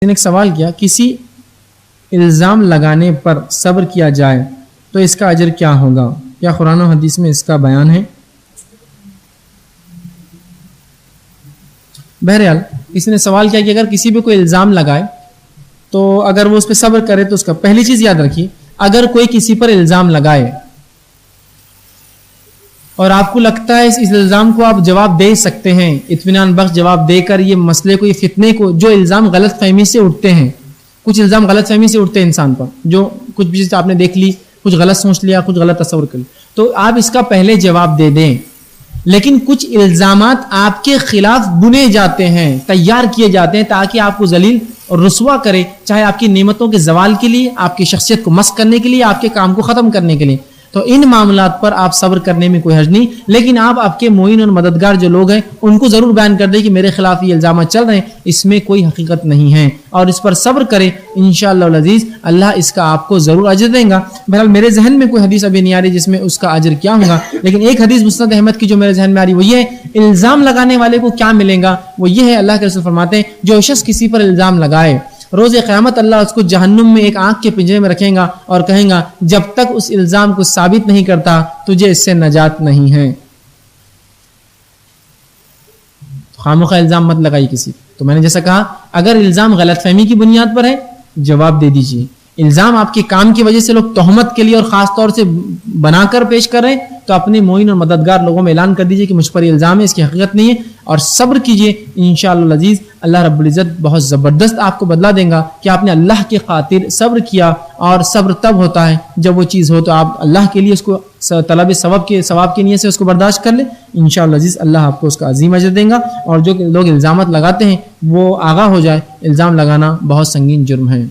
نے ایک سوال کیا، کسی الزام لگانے پر صبر کیا جائے تو اس کا اجر کیا ہوگا؟ کیا قرآن و حدیث میں اس کا بیان ہے؟ بہرحال کسی نے سوال کیا کہ اگر کسی پہ کوئی الزام لگائے تو اگر وہ اس پہ صبر کرے تو اس کا پہلی چیز یاد رکھیے، اگر کوئی کسی پر الزام لگائے اور آپ کو لگتا ہے اس الزام کو آپ جواب دے سکتے ہیں، اطمینان بخش جواب دے کر یہ مسئلے کو، یہ فتنے کو، جو الزام غلط فہمی سے اٹھتے ہیں، کچھ الزام غلط فہمی سے اٹھتے ہیں انسان پر، جو کچھ بھی چیز آپ نے دیکھ لی، کچھ غلط سوچ لیا، کچھ غلط تصور کر لیا، تو آپ اس کا پہلے جواب دے دیں۔ لیکن کچھ الزامات آپ کے خلاف بنے جاتے ہیں، تیار کیے جاتے ہیں تاکہ آپ کو ذلیل اور رسوا کرے، چاہے آپ کی نعمتوں کے زوال کے لیے، آپ کی شخصیت کو مسخ کرنے کے لیے، آپ کے کام کو ختم کرنے کے لیے، تو ان معاملات پر آپ صبر کرنے میں کوئی حرج نہیں، لیکن آپ کے معین اور مددگار جو لوگ ہیں ان کو ضرور بیان کر دیں کہ میرے خلاف یہ الزامات چل رہے ہیں، اس میں کوئی حقیقت نہیں ہے، اور اس پر صبر کریں، انشاءاللہ العزیز اللہ اس کا آپ کو ضرور اجر دیں گا۔ بہرحال میرے ذہن میں کوئی حدیث ابھی نہیں آ رہی جس میں اس کا اجر کیا ہوگا، لیکن ایک حدیث مسند احمد کی جو میرے ذہن میں آ رہی وہ یہ ہے، الزام لگانے والے کو کیا ملے گا، وہ یہ ہے، اللہ کے رسول فرماتے ہیں جو شخص کسی پر الزام لگائے، روز قیامت اللہ اس کو جہنم میں ایک آنکھ کے پنجرے میں رکھیں گا اور کہیں گا جب تک اس الزام کو ثابت نہیں کرتا تجھے اس سے نجات نہیں ہے۔ خامخواہ الزام مت لگائی کسی، تو میں نے جیسا کہا اگر الزام غلط فہمی کی بنیاد پر ہے جواب دے دیجیے، الزام آپ کے کام کی وجہ سے لوگ تہمت کے لیے اور خاص طور سے بنا کر پیش کر رہے ہیں تو اپنے معین اور مددگار لوگوں میں اعلان کر دیجیے کہ مجھ پر یہ الزام ہے، اس کی حقیقت نہیں ہے، اور صبر کیجیے، انشاءاللہ العزیز اللہ رب العزت بہت زبردست آپ کو بدلہ دیں گا کہ آپ نے اللہ کی خاطر صبر کیا، اور صبر تب ہوتا ہے جب وہ چیز ہو تو آپ اللہ کے لیے اس کو طلب ثواب کی نیت سے اس کو برداشت کر لیں، انشاءاللہ العزیز اللہ آپ کو اس کا عظیم اجر دیں گا۔ اور جو لوگ الزامات لگاتے ہیں وہ آگاہ ہو جائے، الزام لگانا بہت سنگین جرم ہے۔